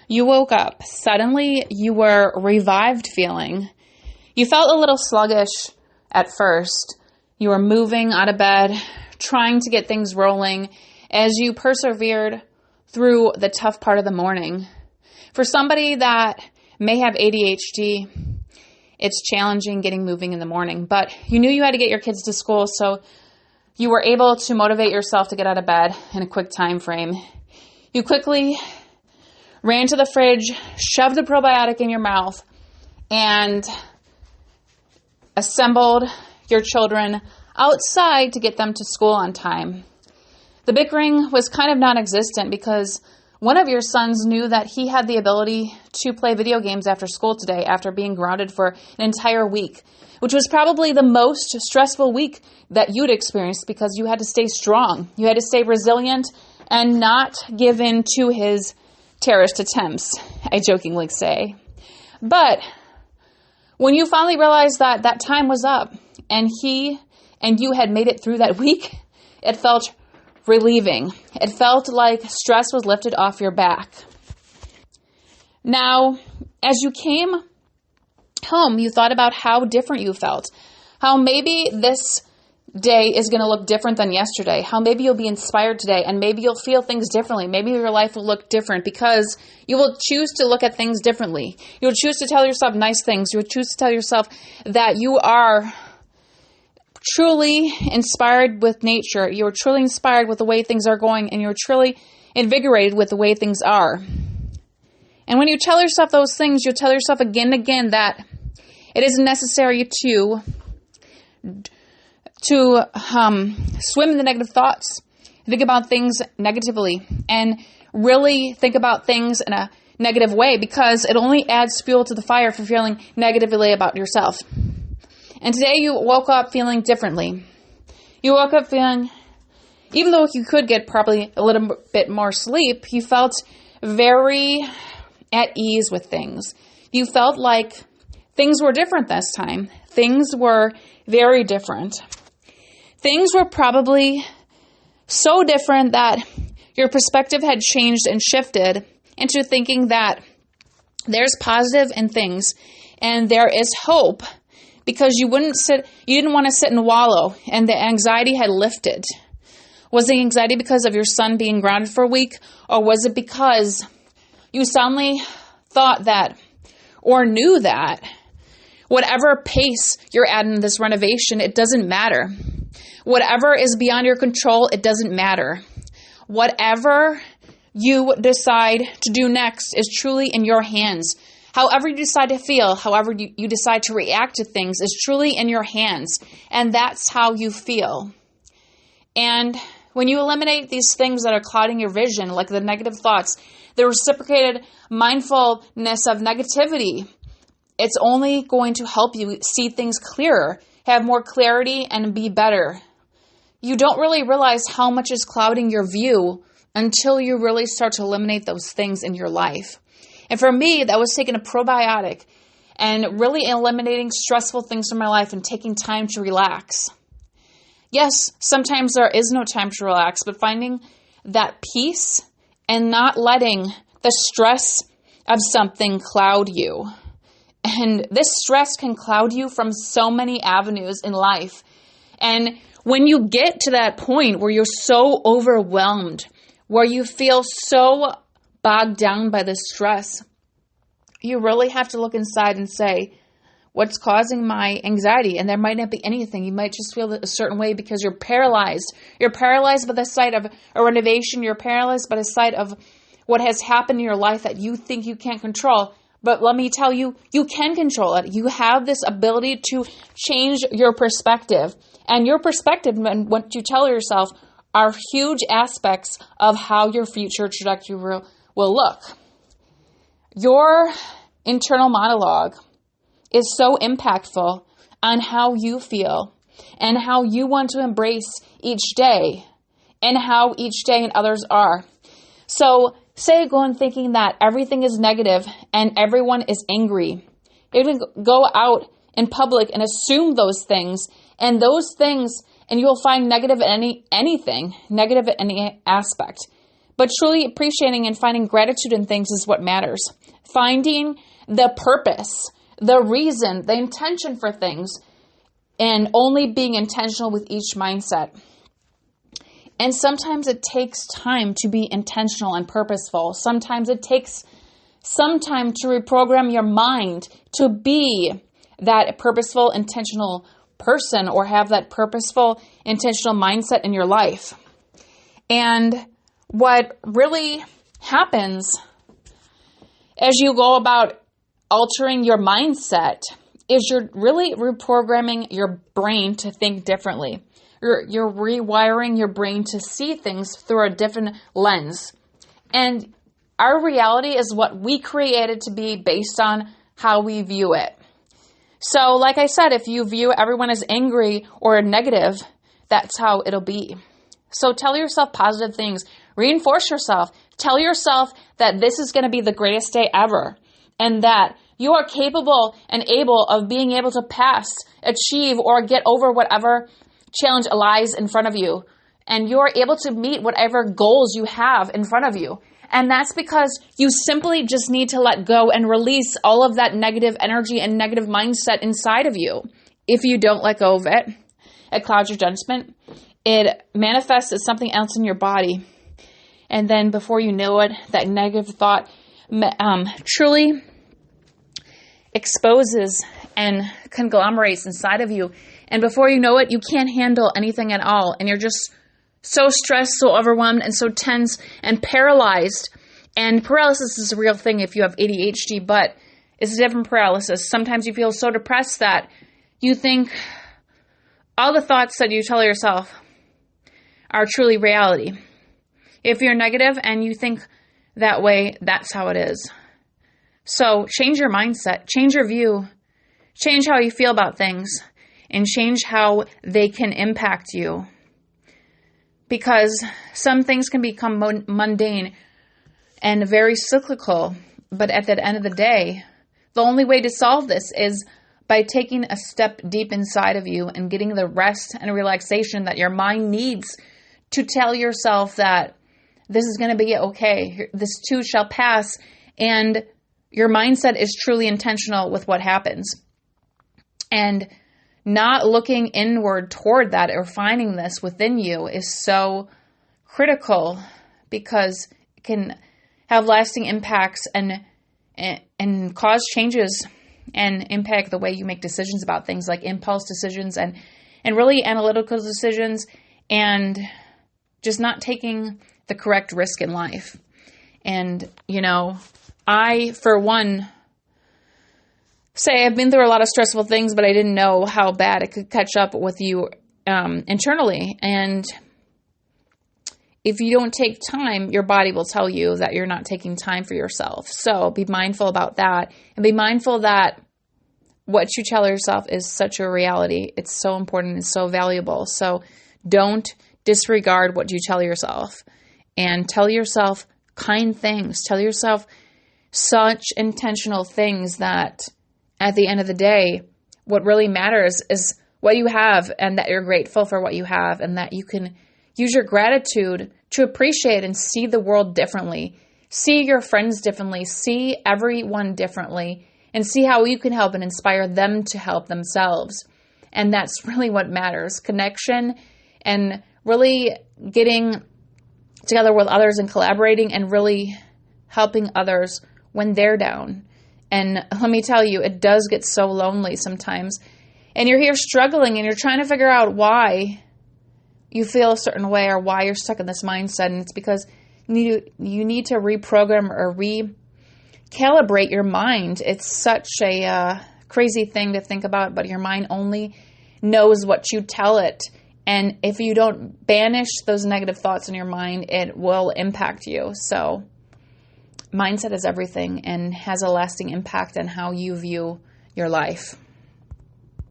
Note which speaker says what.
Speaker 1: You woke up. Suddenly, you were revived feeling. You felt a little sluggish at first. You were moving out of bed, trying to get things rolling as you persevered through the tough part of the morning. For somebody that may have ADHD, it's challenging getting moving in the morning, but you knew you had to get your kids to school, so you were able to motivate yourself to get out of bed in a quick time frame. You quickly ran to the fridge, shoved a probiotic in your mouth, and assembled your children outside to get them to school on time. The bickering was kind of non-existent because one of your sons knew that he had the ability to play video games after school today after being grounded for an entire week, which was probably the most stressful week that you'd experienced because you had to stay strong. You had to stay resilient and not give in to his terrorist attempts, I jokingly say. But when you finally realized that that time was up and he and you had made it through that week, it felt relieving. It felt like stress was lifted off your back. Now, as you came home, you thought about how different you felt, how maybe this day is going to look different than yesterday, how maybe you'll be inspired today, and maybe you'll feel things differently. Maybe your life will look different because you will choose to look at things differently. You'll choose to tell yourself nice things. You'll choose to tell yourself that you are truly inspired with nature. You're truly inspired with the way things are going, and you're truly invigorated with the way things are. And when you tell yourself those things, you'll tell yourself again and again that it isn't necessary to swim in the negative thoughts, think about things negatively, and really think about things in a negative way because it only adds fuel to the fire for feeling negatively about yourself. And today you woke up feeling differently. You woke up feeling, even though you could get probably a little bit more sleep, you felt very at ease with things. You felt like things were different this time. Things were very different. Things were probably so different that your perspective had changed and shifted into thinking that there's positive in things and there is hope because you didn't want to sit and wallow, and the anxiety had lifted. Was the anxiety because of your son being grounded for a week, or was it because you suddenly thought that or knew that whatever pace you're at in this renovation, it doesn't matter. Whatever is beyond your control, it doesn't matter. Whatever you decide to do next is truly in your hands. However you decide to feel, however you decide to react to things is truly in your hands. And that's how you feel. And when you eliminate these things that are clouding your vision, like the negative thoughts, the reciprocated mindfulness of negativity, it's only going to help you see things clearer, have more clarity, and be better. You don't really realize how much is clouding your view until you really start to eliminate those things in your life. And for me, that was taking a probiotic and really eliminating stressful things from my life and taking time to relax. Yes, sometimes there is no time to relax, but finding that peace and not letting the stress of something cloud you. And this stress can cloud you from so many avenues in life. And when you get to that point where you're so overwhelmed, where you feel so bogged down by the stress, you really have to look inside and say, what's causing my anxiety? And there might not be anything. You might just feel a certain way because you're paralyzed. You're paralyzed by the sight of a renovation. You're paralyzed by the sight of what has happened in your life that you think you can't control. But let me tell you, you can control it. You have this ability to change your perspective. And your perspective and what you tell yourself are huge aspects of how your future trajectory will look. Your internal monologue is so impactful on how you feel and how you want to embrace each day and how each day and others are. So say you go in thinking that everything is negative and everyone is angry. You can go out in public and assume those things, and you'll find negative in anything, negative in any aspect. But truly appreciating and finding gratitude in things is what matters. Finding the purpose, the reason, the intention for things, and only being intentional with each mindset. And sometimes it takes time to be intentional and purposeful. Sometimes it takes some time to reprogram your mind to be that purposeful, intentional person, or have that purposeful, intentional mindset in your life. And what really happens as you go about altering your mindset is you're really reprogramming your brain to think differently. You're rewiring your brain to see things through a different lens. And our reality is what we created to be based on how we view it. So, like I said, if you view everyone as angry or negative, that's how it'll be. So tell yourself positive things. Reinforce yourself. Tell yourself that this is going to be the greatest day ever, and that you are capable and able of being able to pass, achieve, or get over whatever challenge lies in front of you. And you're able to meet whatever goals you have in front of you. And that's because you simply just need to let go and release all of that negative energy and negative mindset inside of you. If you don't let go of it, it clouds your judgment. It manifests as something else in your body. And then before you know it, that negative thought truly exposes and conglomerates inside of you. And before you know it, you can't handle anything at all. And you're just so stressed, so overwhelmed, and so tense and paralyzed. And paralysis is a real thing if you have ADHD, but it's a different paralysis. Sometimes you feel so depressed that you think all the thoughts that you tell yourself are truly reality. If you're negative and you think that way, that's how it is. So change your mindset, change your view, change how you feel about things, and change how they can impact you. Because some things can become mundane and very cyclical, but at the end of the day, the only way to solve this is by taking a step deep inside of you and getting the rest and relaxation that your mind needs to tell yourself that this is going to be okay. This too shall pass. And your mindset is truly intentional with what happens. And not looking inward toward that or finding this within you is so critical, because it can have lasting impacts and cause changes and impact the way you make decisions about things, like impulse decisions and really analytical decisions, and just not taking the correct risk in life. And, I, for one, say I've been through a lot of stressful things, but I didn't know how bad it could catch up with you internally. And if you don't take time, your body will tell you that you're not taking time for yourself. So be mindful about that, and be mindful that what you tell yourself is such a reality. It's so important and so valuable. So don't disregard what you tell yourself, and tell yourself kind things. Tell yourself such intentional things that at the end of the day, what really matters is what you have, and that you're grateful for what you have, and that you can use your gratitude to appreciate and see the world differently, see your friends differently, see everyone differently, and see how you can help and inspire them to help themselves. And that's really what matters. Connection and really getting together with others and collaborating and really helping others when they're down. And let me tell you, it does get so lonely sometimes. And you're here struggling and you're trying to figure out why you feel a certain way or why you're stuck in this mindset. And it's because you need to reprogram or recalibrate your mind. It's such a crazy thing to think about, but your mind only knows what you tell it. And if you don't banish those negative thoughts in your mind, it will impact you. So mindset is everything and has a lasting impact on how you view your life.